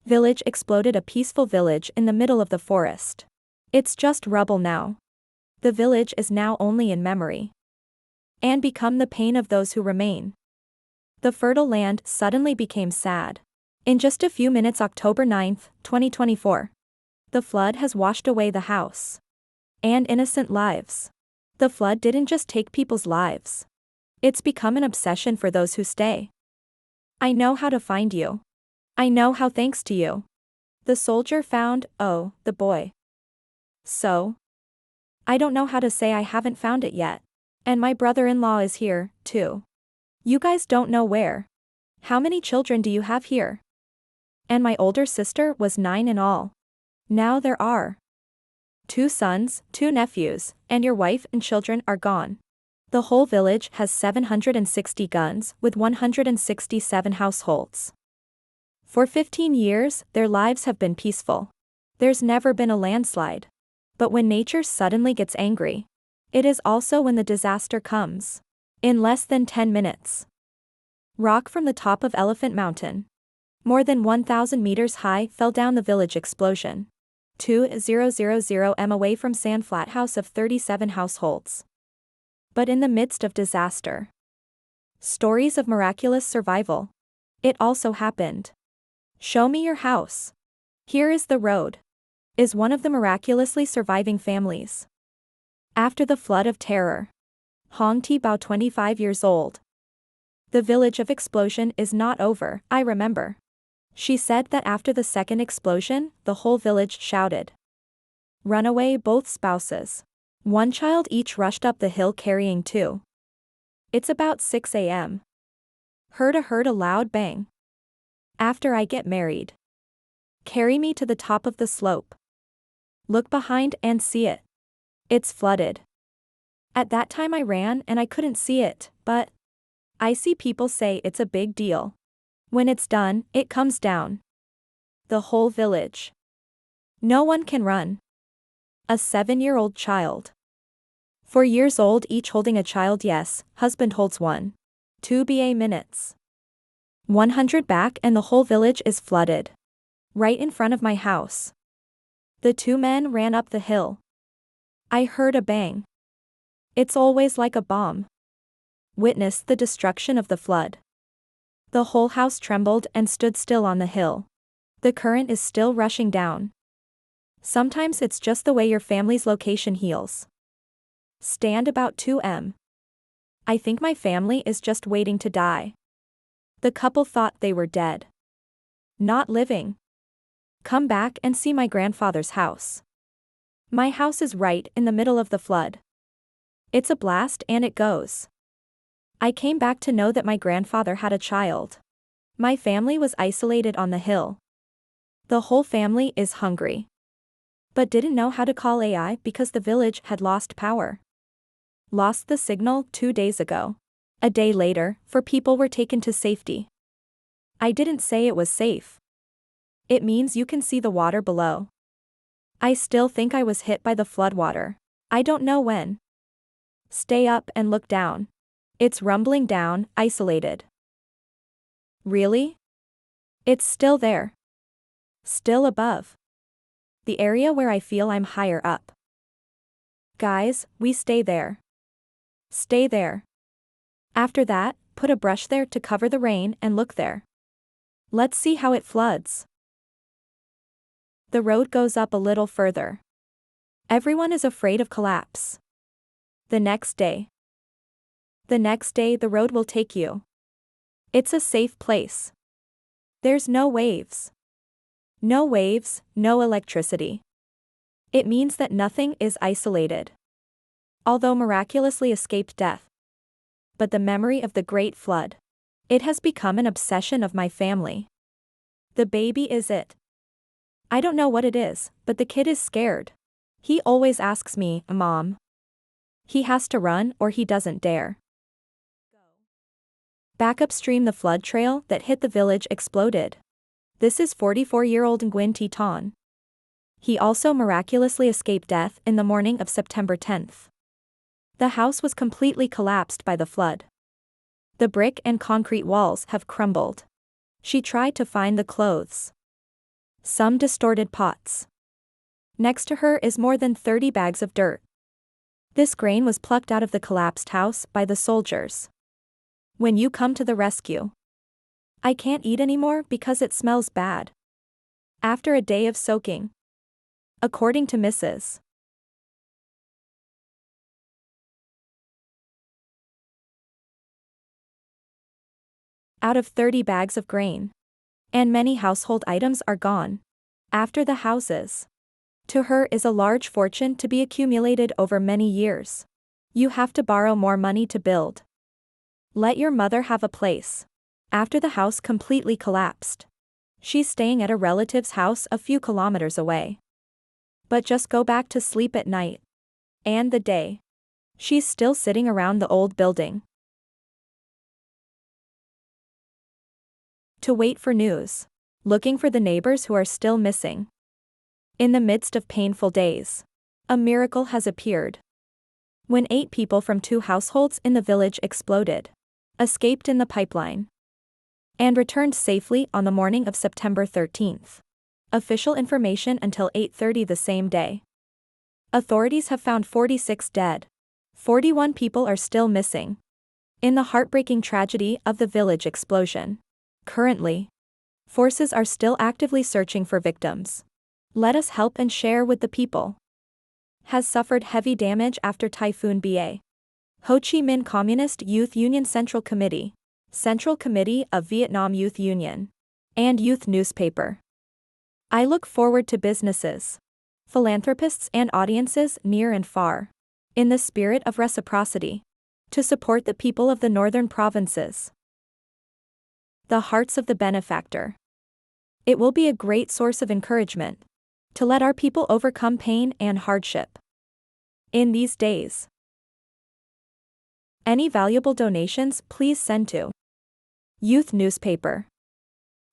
Village exploded, a peaceful village in the middle of the forest. It's just rubble now. The village is now only in memory. And become the pain of those who remain. The fertile land suddenly became sad. In just a few minutes, October 9, 2024. The flood has washed away the house. And innocent lives. The flood didn't just take people's lives. It's become an obsession for those who stay. I know how to find you. I know how, thanks to you. The soldier found, oh, the boy. So? I don't know how to say I haven't found it yet. And my brother-in-law is here, too. You guys don't know where. How many children do you have here? And my older sister was 9 in all. Now there are 2 sons, 2 nephews, and your wife and children are gone. The whole village has 760 guns with 167 households. For 15 years, their lives have been peaceful. There's never been a landslide. But when nature suddenly gets angry, it is also when the disaster comes. In less than 10 minutes. Rock from the top of Elephant Mountain, more than 1,000 meters high, fell down the village. Explosion. 2,000 m away from Sand Flat house of 37 households. But in the midst of disaster. Stories of miraculous survival. It also happened. Show me your house. Here is the road. Is one of the miraculously surviving families. After the flood of terror. Hong Ti Bao, 25 years old. The village of explosion is not over, I remember. She said that after the second explosion, the whole village shouted. Run away, both spouses. 1 child each rushed up the hill carrying 2. It's about 6 a.m. Heard a loud bang. After I get married. Carry me to the top of the slope. Look behind and see it. It's flooded. At that time I ran and I couldn't see it, but I see people say it's a big deal. When it's done, it comes down. The whole village. No one can run. A 7-year-old child. 4 years old each holding a child, yes, husband holds one. 2 minutes. 100 back and the whole village is flooded. Right in front of my house. The 2 men ran up the hill. I heard a bang. It's always like a bomb. Witnessed the destruction of the flood. The whole house trembled and stood still on the hill. The current is still rushing down. Sometimes it's just the way your family's location heals. Stand about 2 m. I think my family is just waiting to die. The couple thought they were dead. Not living. Come back and see my grandfather's house. My house is right in the middle of the flood. It's a blast and it goes. I came back to know that my grandfather had a child. My family was isolated on the hill. The whole family is hungry. But didn't know how to call AI because the village had lost power. Lost the signal 2 days ago. A day later, 4 people were taken to safety. I didn't say it was safe. It means you can see the water below. I still think I was hit by the floodwater. I don't know when. Stay up and look down. It's rumbling down, isolated. Really? It's still there. Still above. The area where I feel I'm higher up. Guys, we stay there. Stay there. After that, put a brush there to cover the rain and look there. Let's see how it floods. The road goes up a little further. Everyone is afraid of collapse. The next day. The next day the road will take you. It's a safe place. There's no waves. No waves, no electricity. It means that nothing is isolated. Although miraculously escaped death. But the memory of the Great Flood. It has become an obsession of my family. The baby is it. I don't know what it is, but the kid is scared. He always asks me, Mom. He has to run or he doesn't dare. Back upstream, the flood trail that hit the village exploded. This is 44-year-old Nguyen Thi Ton. He also miraculously escaped death in the morning of September 10th. The house was completely collapsed by the flood. The brick and concrete walls have crumbled. She tried to find the clothes. some distorted pots. Next to her is more than 30 bags of dirt. This grain was plucked out of the collapsed house by the soldiers. When you come to the rescue. I can't eat anymore because it smells bad. After a day of soaking. According to Mrs. Out of 30 bags of grain. And many household items are gone. After the houses. To her is a large fortune to be accumulated over many years. You have to borrow more money to build. Let your mother have a place. After the house completely collapsed. She's staying at a relative's house a few kilometers away. But just go back to sleep at night. And the day. She's still sitting around the old building. To wait for news. Looking for the neighbors who are still missing. In the midst of painful days. A miracle has appeared. When 8 people from 2 households in the village exploded. Escaped in the pipeline. And returned safely on the morning of September 13th. Official information until 8:30 the same day. Authorities have found 46 dead. 41 people are still missing. In the heartbreaking tragedy of the village explosion. Currently. Forces are still actively searching for victims. Let us help and share with the people. Has suffered heavy damage after Typhoon Ba. Ho Chi Minh Communist Youth Union Central Committee. Central Committee of Vietnam Youth Union. And Youth Newspaper. I look forward to businesses, philanthropists and audiences near and far. In the spirit of reciprocity. To support the people of the northern provinces. The hearts of the benefactor. It will be a great source of encouragement. To let our people overcome pain and hardship. In these days. Any valuable donations please send to Youth Newspaper.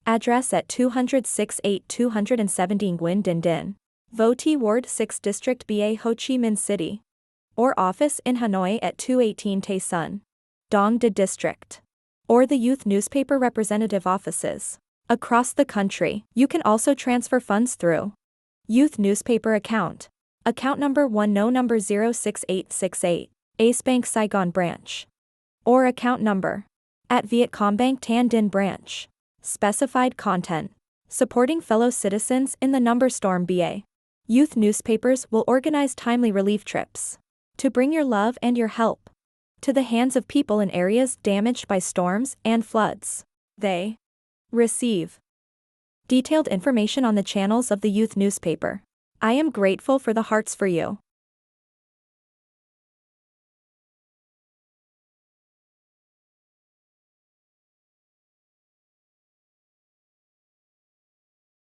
Address at 206-8217 Nguyen Din Din, Vo Thi Ward 6 District Ba Ho Chi Minh City. Or office in Hanoi at 218 Tay Son, Dong De District. Or the Youth Newspaper representative offices. Across the country. You can also transfer funds through Youth Newspaper account. Account number 1 no number 06868, Ace Bank Saigon branch. Or account number. At Vietcombank Tan Dinh branch. Specified content. Supporting fellow citizens in the number storm Ba. Youth newspapers will organize timely relief trips. To bring your love and your help. To the hands of people in areas damaged by storms and floods. They receive detailed information on the channels of the Youth Newspaper. I am grateful for the hearts for you.